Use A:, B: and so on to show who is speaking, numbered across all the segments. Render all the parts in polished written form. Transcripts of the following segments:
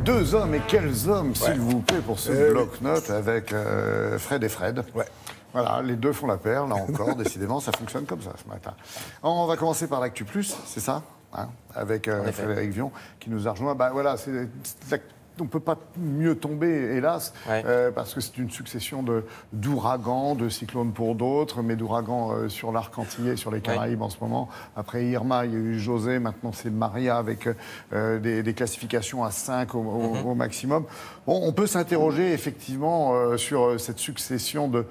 A: Deux hommes, et quels hommes, s'il vous plaît, pour ce bloc-notes avec Fred et Fred.
B: Ouais.
A: Voilà, les deux font la paire, là encore, décidément, ça fonctionne comme ça ce matin. On va commencer par l'Actu Plus, c'est ça, hein, avec Frédéric Vion, qui nous a rejoint. Bah, voilà, on ne peut pas mieux tomber, hélas, parce que c'est une succession d'ouragans, de cyclones pour d'autres, mais d'ouragans sur l'arc antillais, sur les Caraïbes en ce moment. Après Irma, il y a eu José, maintenant c'est Maria, avec des classifications à 5 au maximum. Bon, on peut s'interroger effectivement sur cette succession de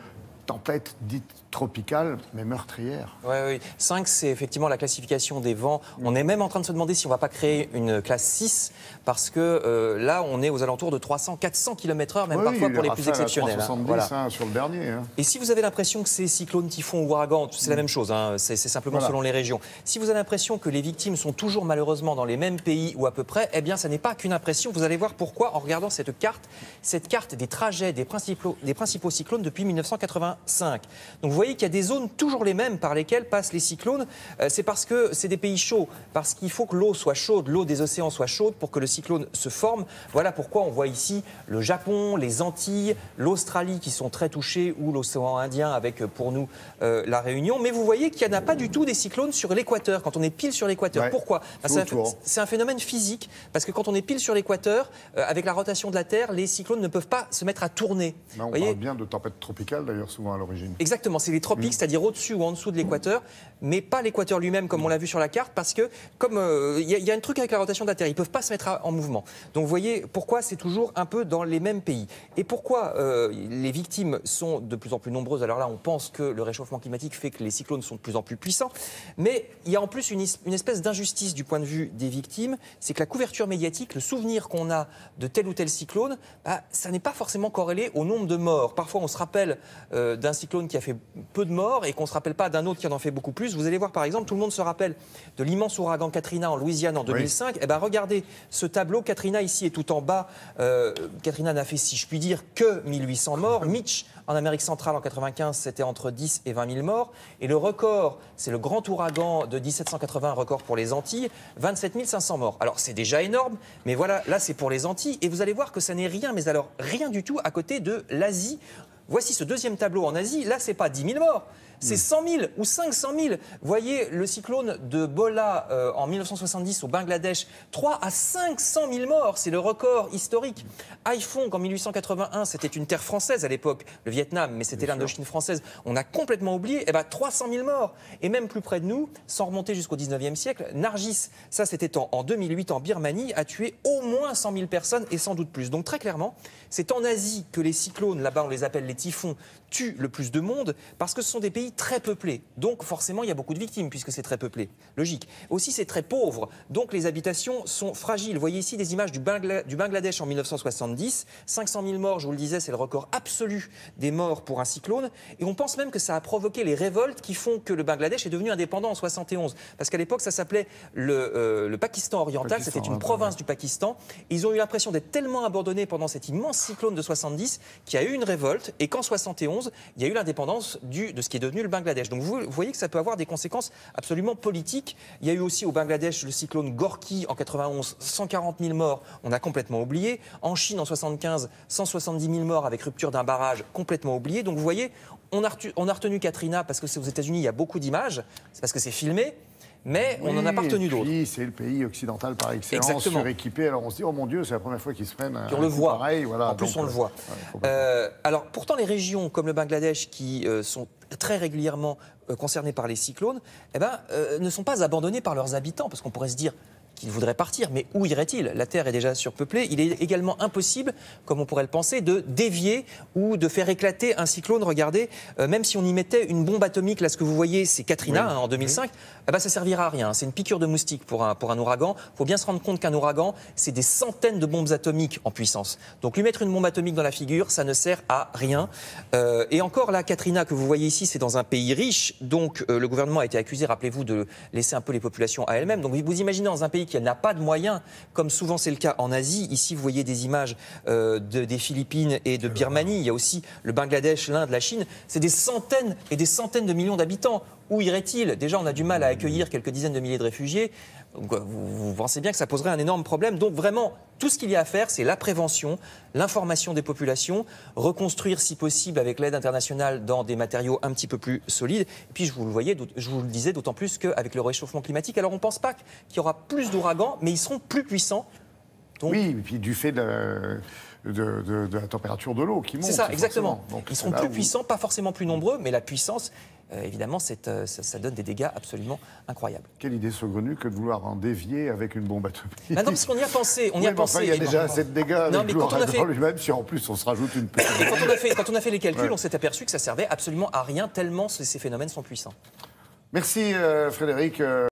A: tempêtes dites tropicales, mais meurtrières.
C: Oui. 5, c'est effectivement la classification des vents. On est même en train de se demander si on ne va pas créer une classe 6, parce que là, on est aux alentours de 300-400 km/h, même parfois pour les plus exceptionnels.
A: 370 voilà. Sur le dernier. Hein.
C: Et si vous avez l'impression que c'est cyclone, typhon ou ouragan, c'est la même chose, hein, c'est simplement selon les régions. Si vous avez l'impression que les victimes sont toujours malheureusement dans les mêmes pays ou à peu près, eh bien, ça n'est pas qu'une impression. Vous allez voir pourquoi en regardant cette carte des trajets des principaux cyclones depuis 1985. Donc vous voyez qu'il y a des zones toujours les mêmes par lesquelles passent les cyclones. C'est parce que c'est des pays chauds, parce qu'il faut que l'eau soit chaude, l'eau des océans soit chaude pour que le cyclone se forme. Voilà pourquoi on voit ici le Japon, les Antilles, l'Australie qui sont très touchées, ou l'océan Indien avec pour nous la Réunion. Mais vous voyez qu'il n'y en a pas du tout des cyclones sur l'équateur, quand on est pile sur l'équateur. Pourquoi ? C'est un phénomène physique, parce que quand on est pile sur l'équateur, avec la rotation de la Terre, les cyclones ne peuvent pas se mettre à tourner.
A: On parle bien de tempêtes tropicales d'ailleurs souvent à l'origine.
C: Exactement, c'est les tropiques, c'est-à-dire au-dessus ou en dessous de l'équateur, mais pas l'équateur lui-même comme on l'a vu sur la carte, parce que comme y a un truc avec la rotation de la Terre, ils ne peuvent pas se mettre en mouvement. Donc vous voyez pourquoi c'est toujours un peu dans les mêmes pays. Et pourquoi les victimes sont de plus en plus nombreuses. Alors là, on pense que le réchauffement climatique fait que les cyclones sont de plus en plus puissants, mais il y a en plus une espèce d'injustice du point de vue des victimes, c'est que la couverture médiatique, le souvenir qu'on a de tel ou tel cyclone, ça n'est pas forcément corrélé au nombre de morts. Parfois, on se rappelle d'un cyclone qui a fait peu de morts et qu'on ne se rappelle pas d'un autre qui en fait beaucoup plus. Vous allez voir par exemple, tout le monde se rappelle de l'immense ouragan Katrina en Louisiane en 2005. Eh bien regardez ce tableau, Katrina ici est tout en bas. Katrina n'a fait, si je puis dire, que 1800 morts. Mitch en Amérique centrale en 95, c'était entre 10 et 20 000 morts. Et le record, c'est le grand ouragan de 1780, record pour les Antilles, 27 500 morts. Alors c'est déjà énorme, mais voilà, là c'est pour les Antilles. Et vous allez voir que ça n'est rien, mais alors rien du tout à côté de l'Asie. Voici ce deuxième tableau en Asie. Là, ce n'est pas 10 000 morts, c'est 100 000 ou 500 000. Voyez le cyclone de Bola en 1970 au Bangladesh, 3 à 500 000 morts, c'est le record historique. Haiphong en 1881, c'était une terre française à l'époque, le Vietnam, mais c'était l'Indochine française. On a complètement oublié, 300 000 morts. Et même plus près de nous, sans remonter jusqu'au 19e siècle, Nargis, ça c'était en 2008 en Birmanie, a tué au moins 100 000 personnes et sans doute plus. Donc très clairement, c'est en Asie que les cyclones, là-bas on les appelle les typhons, tuent le plus de monde, parce que ce sont des pays très peuplés. Donc forcément, il y a beaucoup de victimes, puisque c'est très peuplé. Logique. Aussi, c'est très pauvre. Donc les habitations sont fragiles. Vous voyez ici des images du Bangladesh en 1970. 500 000 morts, je vous le disais, c'est le record absolu des morts pour un cyclone. Et on pense même que ça a provoqué les révoltes qui font que le Bangladesh est devenu indépendant en 71. Parce qu'à l'époque, ça s'appelait le Pakistan oriental. C'était une province du Pakistan. Ils ont eu l'impression d'être tellement abandonnés pendant cet immense cyclone de 70 qu'il y a eu une révolte. Et qu'en 71, il y a eu l'indépendance de ce qui est devenu le Bangladesh. Donc vous voyez que ça peut avoir des conséquences absolument politiques. Il y a eu aussi au Bangladesh le cyclone Gorky en 91, 140 000 morts, on a complètement oublié. En Chine en 75, 170 000 morts avec rupture d'un barrage, complètement oublié. Donc vous voyez, on a retenu Katrina parce que c'est aux États-Unis, il y a beaucoup d'images, c'est parce que c'est filmé. Mais on en a pas retenu d'autres.
A: Oui, c'est le pays occidental par excellence, suréquipé. Alors on se dit, oh mon Dieu, c'est la première fois qu'ils se prennent
C: on le voit.
A: Pareil. Voilà.
C: En plus, on le voit. Alors pourtant, les régions comme le Bangladesh, qui sont très régulièrement concernées par les cyclones, ne sont pas abandonnées par leurs habitants, parce qu'on pourrait se dire qu'ils voudraient partir, mais où iraient-ils? La Terre est déjà surpeuplée. Il est également impossible, comme on pourrait le penser, de dévier ou de faire éclater un cyclone. Regardez, même si on y mettait une bombe atomique, là ce que vous voyez, c'est Katrina en 2005, ça servira à rien. C'est une piqûre de moustique pour un ouragan. Il faut bien se rendre compte qu'un ouragan, c'est des centaines de bombes atomiques en puissance. Donc lui mettre une bombe atomique dans la figure, ça ne sert à rien. Et encore là, Katrina que vous voyez ici, c'est dans un pays riche. Donc le gouvernement a été accusé, rappelez-vous, de laisser un peu les populations à elles-mêmes. Donc vous imaginez dans un pays qui n'a pas de moyens, comme souvent c'est le cas en Asie. Ici, vous voyez des images des Philippines et de Birmanie. Il y a aussi le Bangladesh, l'Inde, la Chine. C'est des centaines et des centaines de millions d'habitants. où irait-il? Déjà, on a du mal à accueillir quelques dizaines de milliers de réfugiés. Donc, vous pensez bien que ça poserait un énorme problème. Donc vraiment, tout ce qu'il y a à faire, c'est la prévention, l'information des populations, reconstruire si possible avec l'aide internationale dans des matériaux un petit peu plus solides. Et puis je vous le disais, d'autant plus qu'avec le réchauffement climatique, alors on ne pense pas qu'il y aura plus d'ouragans, mais ils seront plus puissants. Donc,
A: oui, et puis du fait de la température de l'eau qui monte.
C: c'est ça, exactement.
A: Donc,
C: ils seront plus puissants, pas forcément plus nombreux, mais la puissance, évidemment, ça donne des dégâts absolument incroyables.
A: Quelle idée saugrenue que de vouloir en dévier avec une bombe atomique.
C: Bah non, parce qu'on y a pensé.
A: Il y a déjà assez de dégâts avec l'ouragan lui-même, si en plus on se rajoute une petite...
C: Et quand on a fait les calculs, on s'est aperçu que ça servait absolument à rien, tellement ces phénomènes sont puissants.
A: Merci Frédéric.